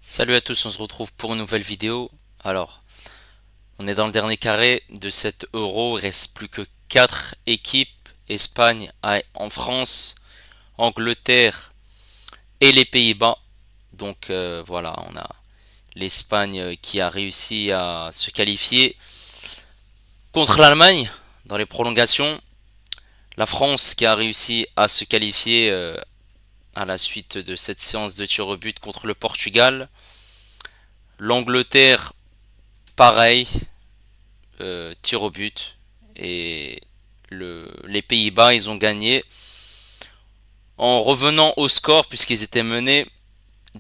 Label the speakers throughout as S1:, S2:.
S1: Salut à tous, on se retrouve pour une nouvelle vidéo. Alors, on est dans le dernier carré de cet euro. Il reste plus que 4 équipes. Espagne en France, Angleterre et les Pays-Bas. Donc voilà, on a l'Espagne qui a réussi à se qualifier contre l'Allemagne dans les prolongations. La France qui a réussi à se qualifier à la suite de cette séance de tir au but contre le Portugal. L'Angleterre, pareil, tir au but. Et les Pays-Bas, ils ont gagné en revenant au score puisqu'ils étaient menés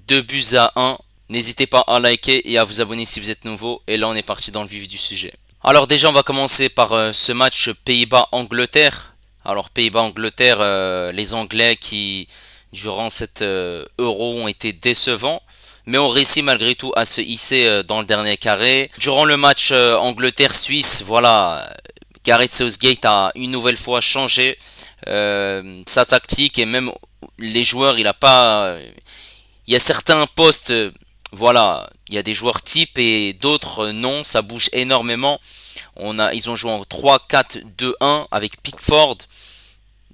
S1: 2 buts à 1. N'hésitez pas à liker et à vous abonner si vous êtes nouveau. Et là, on est parti dans le vif du sujet. Alors déjà, on va commencer par ce match Pays-Bas-Angleterre. Alors Pays-Bas-Angleterre, les Anglais qui, durant cet euro, ont été décevants, mais ont réussi malgré tout à se hisser dans le dernier carré. Durant le match Angleterre-Suisse, voilà, Gareth Southgate a une nouvelle fois changé sa tactique et même les joueurs, il a pas, il y a certains postes, voilà, il y a des joueurs types et d'autres non, ça bouge énormément. Ils ont joué en 3-4-2-1 avec Pickford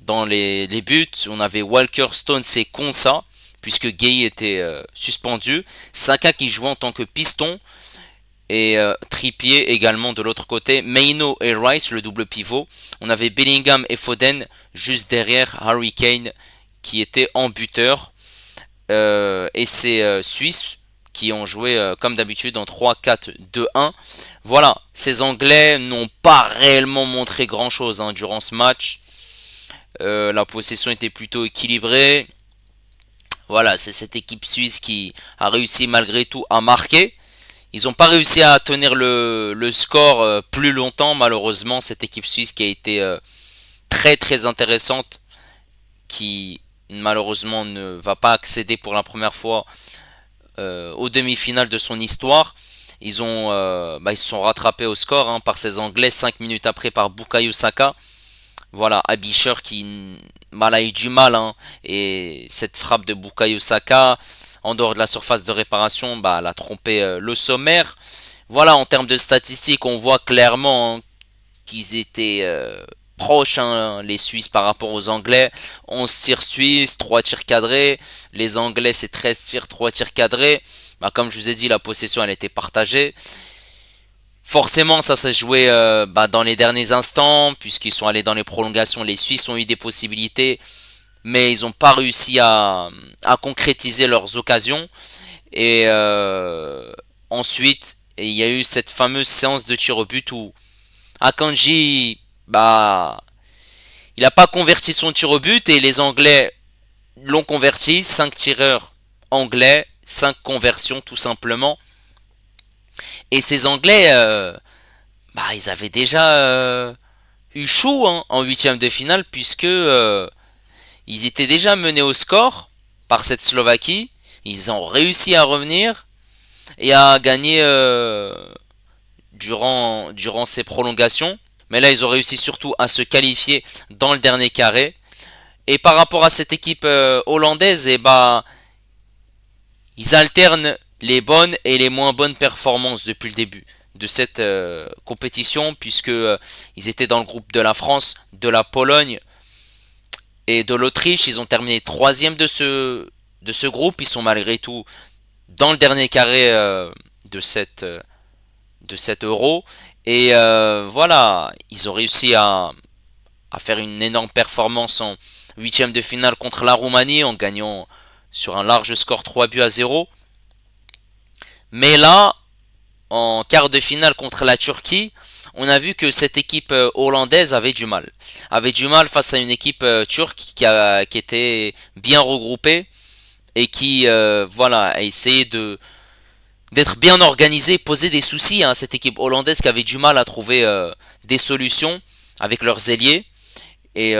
S1: dans les buts. On avait Walker, Stones et Konsa, puisque Gay était suspendu. Saka qui jouait en tant que piston. Et Trippier également de l'autre côté. Maino et Rice, le double pivot. On avait Bellingham et Foden juste derrière Harry Kane qui était en buteur. Et c'est Suisse qui ont joué comme d'habitude en 3-4-2-1. Voilà, ces Anglais n'ont pas réellement montré grand-chose durant ce match. La possession était plutôt équilibrée. Voilà, c'est cette équipe suisse qui a réussi malgré tout à marquer. Ils n'ont pas réussi à tenir le score plus longtemps, malheureusement. Cette équipe suisse qui a été très très intéressante, qui malheureusement ne va pas accéder pour la première fois aux demi-finales de son histoire. Ils se sont rattrapés au score par ces Anglais 5 minutes après par Bukayo Saka. Voilà, Abisher qui a eu du mal et cette frappe de Bukayo Saka en dehors de la surface de réparation, elle a trompé le sommaire. Voilà, en termes de statistiques, on voit clairement qu'ils étaient proches, les Suisses par rapport aux Anglais. 11 tirs suisses, 3 tirs cadrés. Les Anglais, c'est 13 tirs, 3 tirs cadrés. Comme je vous ai dit, la possession, elle était partagée. Forcément, ça s'est joué dans les derniers instants, puisqu'ils sont allés dans les prolongations. Les Suisses ont eu des possibilités, mais ils n'ont pas réussi à concrétiser leurs occasions. Et ensuite, il y a eu cette fameuse séance de tir au but où Akanji, il n'a pas converti son tir au but et les Anglais l'ont converti. 5 tireurs anglais, 5 conversions tout simplement. Et ces Anglais, ils avaient déjà eu chaud en huitième de finale puisque ils étaient déjà menés au score par cette Slovaquie. Ils ont réussi à revenir et à gagner durant ces prolongations. Mais là, ils ont réussi surtout à se qualifier dans le dernier carré. Et par rapport à cette équipe hollandaise, ils alternent les bonnes et les moins bonnes performances depuis le début de cette compétition, puisque ils étaient dans le groupe de la France, de la Pologne et de l'Autriche. Ils ont terminé troisième de ce groupe. Ils sont malgré tout dans le dernier carré de cet euro. Et voilà, ils ont réussi à faire une énorme performance en huitième de finale contre la Roumanie en gagnant sur un large score 3 buts à 0. Mais là, en quart de finale contre la Turquie, on a vu que cette équipe hollandaise avait du mal. Avait du mal face à une équipe turque qui était bien regroupée et qui a essayé d'être bien organisée, poser des soucis à cette équipe hollandaise qui avait du mal à trouver des solutions avec leurs ailiers. Et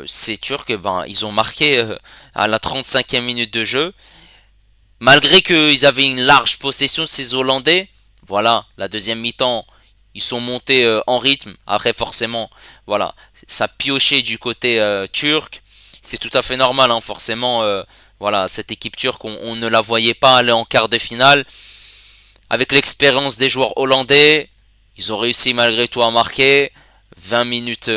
S1: ces Turcs, ils ont marqué à la 35e minute de jeu. Malgré qu'ils avaient une large possession, ces Hollandais, voilà, la deuxième mi-temps, ils sont montés en rythme. Après, forcément, voilà, ça piochait du côté turc. C'est tout à fait normal, hein, forcément. Voilà, cette équipe turque, on ne la voyait pas aller en quart de finale. Avec l'expérience des joueurs hollandais, ils ont réussi malgré tout à marquer 20 minutes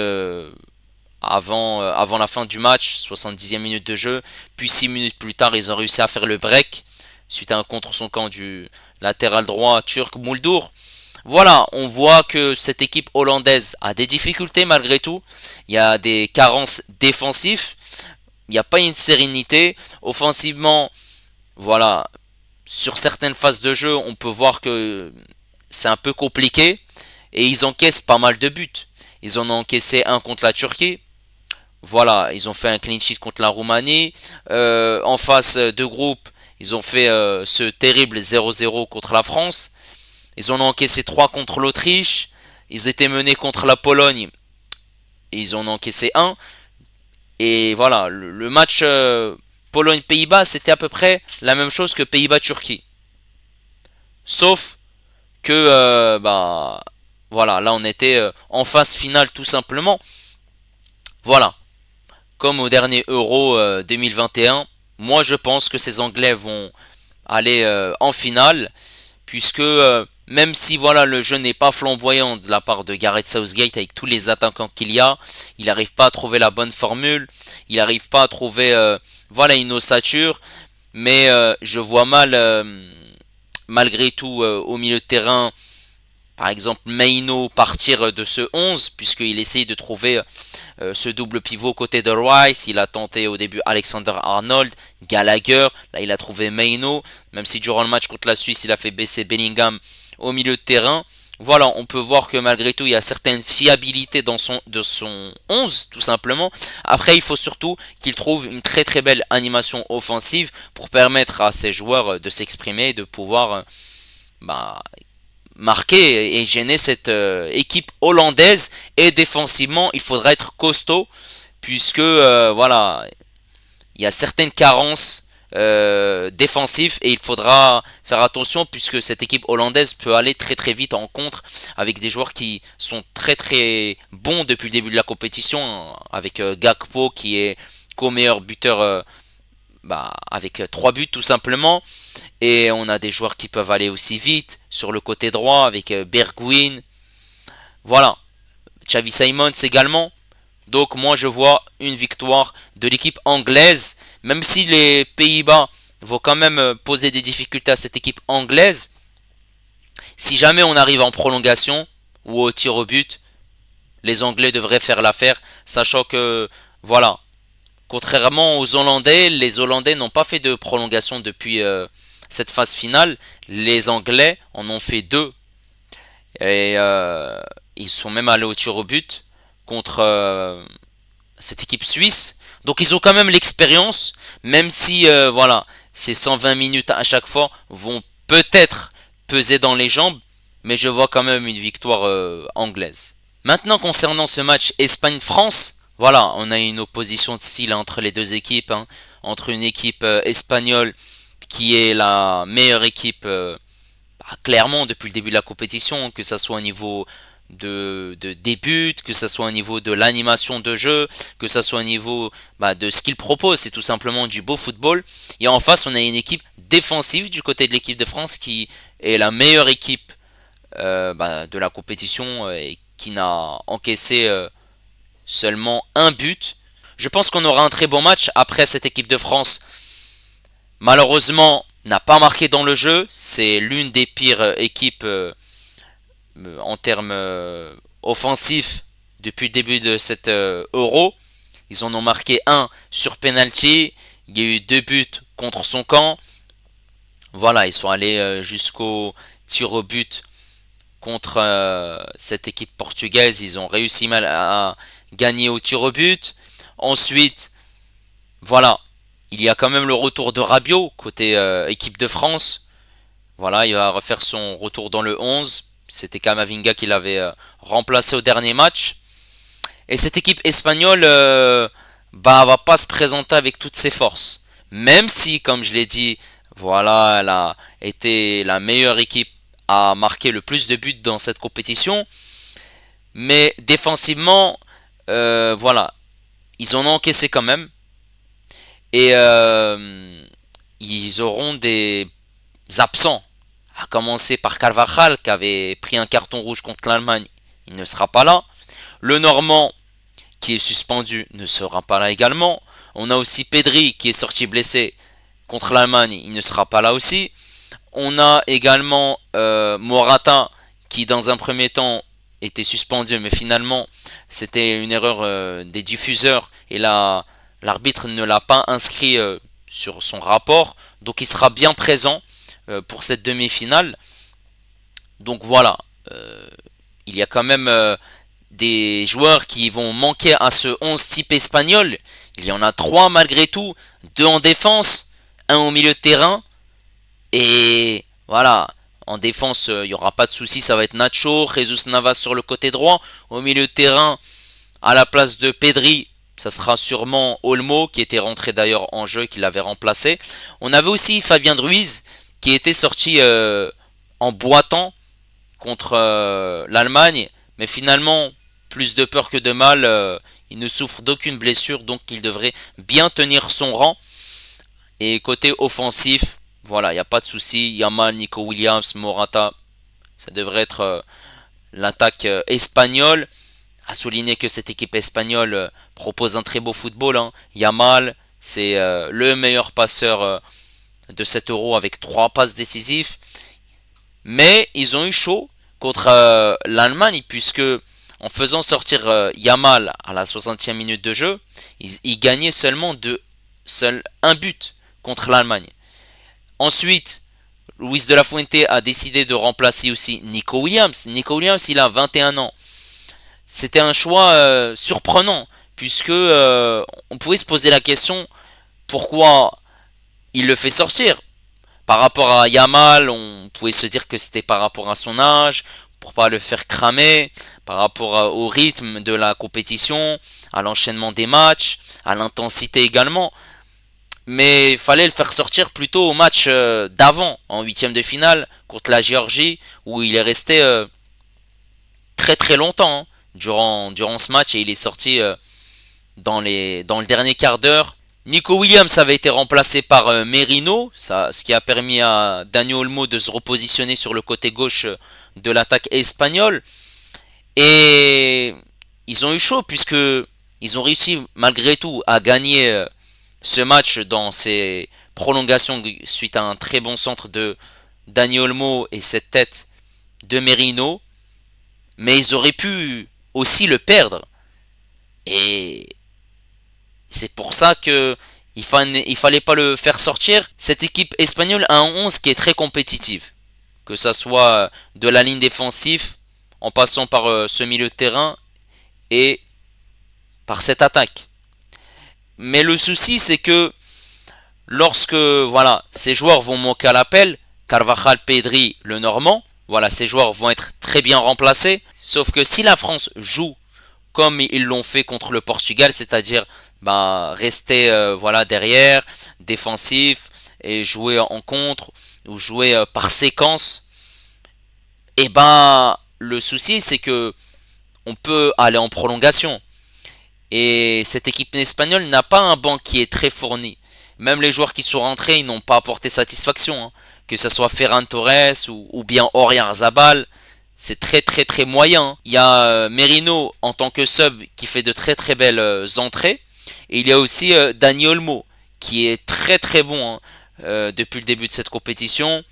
S1: avant la fin du match, 70e minute de jeu. Puis 6 minutes plus tard, ils ont réussi à faire le break suite à un contre son camp du latéral droit turc Muldur. Voilà, on voit que cette équipe hollandaise a des difficultés malgré tout. Il y a des carences défensives. Il n'y a pas une sérénité. Offensivement, voilà, sur certaines phases de jeu, on peut voir que c'est un peu compliqué. Et ils encaissent pas mal de buts. Ils en ont encaissé un contre la Turquie. Voilà, ils ont fait un clean sheet contre la Roumanie. En phase de groupe, ils ont fait ce terrible 0-0 contre la France. Ils en ont encaissé 3 contre l'Autriche. Ils étaient menés contre la Pologne. Et ils en ont encaissé 1. Et voilà, le match Pologne-Pays-Bas, c'était à peu près la même chose que Pays-Bas-Turquie. Sauf que, voilà, là on était en phase finale tout simplement. Voilà, comme au dernier Euro 2021, moi je pense que ces Anglais vont aller en finale, puisque même si voilà le jeu n'est pas flamboyant de la part de Gareth Southgate avec tous les attaquants qu'il y a, il n'arrive pas à trouver la bonne formule, il n'arrive pas à trouver voilà une ossature, mais je vois mal malgré tout au milieu de terrain. Par exemple, Maino partir de ce 11, puisqu'il essaye de trouver ce double pivot côté de Rice. Il a tenté au début Alexander Arnold, Gallagher. Là, il a trouvé Maino. Même si durant le match contre la Suisse, il a fait baisser Bellingham au milieu de terrain. Voilà, on peut voir que malgré tout, il y a certaines fiabilités de son 11, tout simplement. Après, il faut surtout qu'il trouve une très très belle animation offensive pour permettre à ses joueurs de s'exprimer et de pouvoir marquer et gêner cette équipe hollandaise. Et défensivement, il faudra être costaud, puisque voilà, il y a certaines carences défensives et il faudra faire attention, puisque cette équipe hollandaise peut aller très très vite en contre avec des joueurs qui sont très très bons depuis le début de la compétition, avec Gakpo qui est co-meilleur buteur avec 3 buts tout simplement. Et on a des joueurs qui peuvent aller aussi vite sur le côté droit avec Bergwijn. Voilà, Xavi Simons également. Donc moi je vois une victoire de l'équipe anglaise, même si les Pays-Bas vont quand même poser des difficultés à cette équipe anglaise. Si jamais on arrive en prolongation ou au tir au but, les Anglais devraient faire l'affaire, sachant que voilà, contrairement aux Hollandais, les Hollandais n'ont pas fait de prolongation depuis cette phase finale. Les Anglais en ont fait 2. Et ils sont même allés au tir au but contre cette équipe suisse. Donc ils ont quand même l'expérience, même si voilà, ces 120 minutes à chaque fois vont peut-être peser dans les jambes. Mais je vois quand même une victoire anglaise. Maintenant concernant ce match Espagne-France, voilà, on a une opposition de style entre les deux équipes, hein, entre une équipe espagnole qui est la meilleure équipe clairement depuis le début de la compétition, que ça soit au niveau des buts, que ça soit au niveau de l'animation de jeu, que ça soit au niveau de ce qu'il propose, c'est tout simplement du beau football. Et en face, on a une équipe défensive du côté de l'équipe de France qui est la meilleure équipe de la compétition et qui n'a encaissé seulement un but. Je pense qu'on aura un très bon match. Après, cette équipe de France, malheureusement, n'a pas marqué dans le jeu. C'est l'une des pires équipes en termes offensifs depuis le début de cet Euro. Ils en ont marqué un sur penalty. Il y a eu 2 buts contre son camp. Voilà, ils sont allés jusqu'au tir au but contre cette équipe portugaise. Ils ont réussi mal à gagner au tir au but. Ensuite, voilà, il y a quand même le retour de Rabiot côté équipe de France. Voilà, il va refaire son retour dans le 11. C'était Camavinga qui l'avait remplacé au dernier match. Et cette équipe espagnole va pas se présenter avec toutes ses forces. Même si, comme je l'ai dit, voilà, elle a été la meilleure équipe à marquer le plus de buts dans cette compétition. Mais défensivement, voilà, ils en ont encaissé quand même. Et ils auront des absents, à commencer par Carvajal qui avait pris un carton rouge contre l'Allemagne. Il ne sera pas là. Le Normand qui est suspendu ne sera pas là également. On a aussi Pedri qui est sorti blessé contre l'Allemagne. Il ne sera pas là aussi. On a également Morata qui dans un premier temps était suspendu, mais finalement c'était une erreur des diffuseurs et l'arbitre ne l'a pas inscrit sur son rapport, donc il sera bien présent pour cette demi-finale. Donc voilà, il y a quand même des joueurs qui vont manquer à ce 11 type espagnol. Il y en a 3 malgré tout, 2 en défense, un au milieu de terrain. Et voilà, en défense, il n'y aura pas de souci, ça va être Nacho, Jesus Navas sur le côté droit. Au milieu de terrain, à la place de Pedri, ça sera sûrement Olmo, qui était rentré d'ailleurs en jeu, qui l'avait remplacé. On avait aussi Fabien Ruiz, qui était sorti en boitant contre l'Allemagne. Mais finalement, plus de peur que de mal, il ne souffre d'aucune blessure, donc il devrait bien tenir son rang. Et côté offensif, voilà, il n'y a pas de souci. Yamal, Nico Williams, Morata, ça devrait être l'attaque espagnole. À souligner que cette équipe espagnole propose un très beau football. Yamal, c'est le meilleur passeur de cet euro avec 3 passes décisives. Mais ils ont eu chaud contre l'Allemagne puisque en faisant sortir Yamal à la 60e minute de jeu, ils gagnaient seulement seul un but contre l'Allemagne. Ensuite, Luis de la Fuente a décidé de remplacer aussi Nico Williams. Nico Williams, il a 21 ans. C'était un choix surprenant, puisque on pouvait se poser la question pourquoi il le fait sortir. Par rapport à Yamal, on pouvait se dire que c'était par rapport à son âge, pour pas le faire cramer, par rapport au rythme de la compétition, à l'enchaînement des matchs, à l'intensité également. Mais il fallait le faire sortir plutôt au match d'avant, en huitième de finale, contre la Géorgie, où il est resté très très longtemps durant ce match et il est sorti dans le dernier quart d'heure. Nico Williams avait été remplacé par Merino, ce qui a permis à Dani Olmo de se repositionner sur le côté gauche de l'attaque espagnole. Et ils ont eu chaud puisque ils ont réussi malgré tout à gagner ce match dans ses prolongations suite à un très bon centre de Dani Olmo et cette tête de Merino. Mais ils auraient pu aussi le perdre. Et c'est pour ça que il fallait pas le faire sortir. Cette équipe espagnole a un 11 qui est très compétitive. Que ça soit de la ligne défensive, en passant par ce milieu de terrain et par cette attaque. Mais le souci c'est que lorsque voilà, ces joueurs vont manquer à l'appel, Carvajal, Pedri, le Normand, voilà, ces joueurs vont être très bien remplacés. Sauf que si la France joue comme ils l'ont fait contre le Portugal, c'est-à-dire rester voilà derrière, défensif et jouer en contre ou jouer par séquence, et le souci c'est que on peut aller en prolongation. Et cette équipe espagnole n'a pas un banc qui est très fourni. Même les joueurs qui sont rentrés, ils n'ont pas apporté satisfaction. Que ce soit Ferran Torres ou bien Oyarzabal, c'est très très très moyen. Il y a Merino en tant que sub qui fait de très très belles entrées. Et il y a aussi Dani Olmo qui est très très bon depuis le début de cette compétition.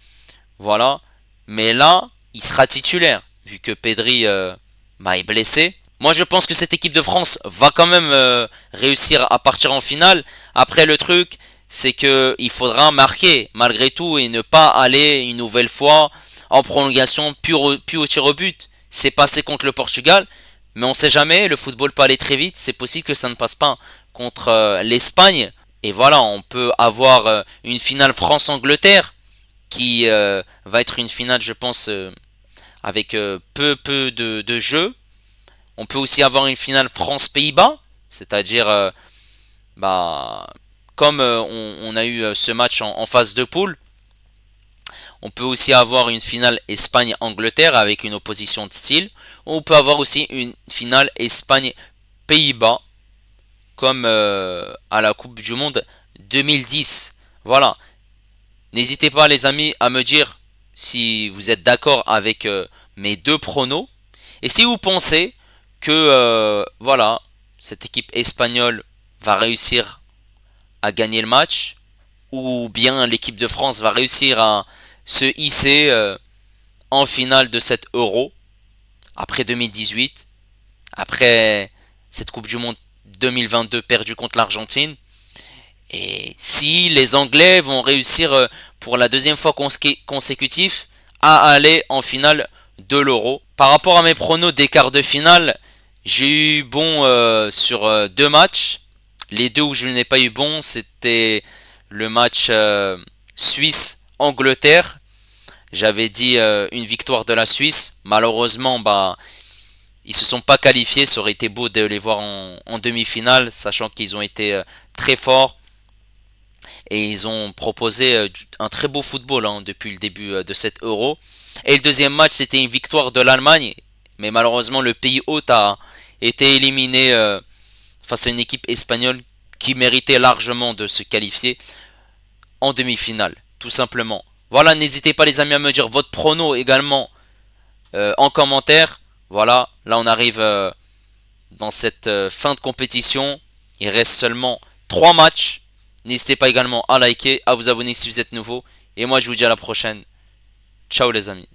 S1: Voilà. Mais là, il sera titulaire vu que Pedri est blessé. Moi je pense que cette équipe de France va quand même réussir à partir en finale. Après le truc, c'est que il faudra marquer malgré tout et ne pas aller une nouvelle fois en prolongation puis au tir au but. C'est passé contre le Portugal, mais on sait jamais, le football peut aller très vite, c'est possible que ça ne passe pas contre l'Espagne. Et voilà, on peut avoir une finale France-Angleterre qui va être une finale je pense avec peu de jeux. On peut aussi avoir une finale France-Pays-Bas, c'est-à-dire comme on a eu ce match en phase de poule. On peut aussi avoir une finale Espagne-Angleterre avec une opposition de style. On peut avoir aussi une finale Espagne-Pays-Bas comme à la Coupe du Monde 2010. Voilà. N'hésitez pas les amis à me dire si vous êtes d'accord avec mes deux pronos. Et si vous pensez que voilà, cette équipe espagnole va réussir à gagner le match, ou bien l'équipe de France va réussir à se hisser en finale de cet Euro après 2018, après cette Coupe du Monde 2022 perdue contre l'Argentine. Et si les Anglais vont réussir pour la deuxième fois consécutive à aller en finale de l'Euro. Par rapport à mes pronos des quarts de finale, j'ai eu bon sur deux matchs. Les deux où je n'ai pas eu bon, c'était le match Suisse-Angleterre. J'avais dit une victoire de la Suisse. Malheureusement, bah, ils se sont pas qualifiés. Ça aurait été beau de les voir en demi-finale, sachant qu'ils ont été très forts. Et ils ont proposé un très beau football depuis le début de cet Euro. Et le deuxième match, c'était une victoire de l'Allemagne. Mais malheureusement, le pays hôte a été éliminé face à une équipe espagnole qui méritait largement de se qualifier en demi-finale, tout simplement. Voilà, n'hésitez pas les amis à me dire votre prono également en commentaire. Voilà, là on arrive dans cette fin de compétition. Il reste seulement 3 matchs. N'hésitez pas également à liker, à vous abonner si vous êtes nouveau. Et moi je vous dis à la prochaine. Ciao les amis.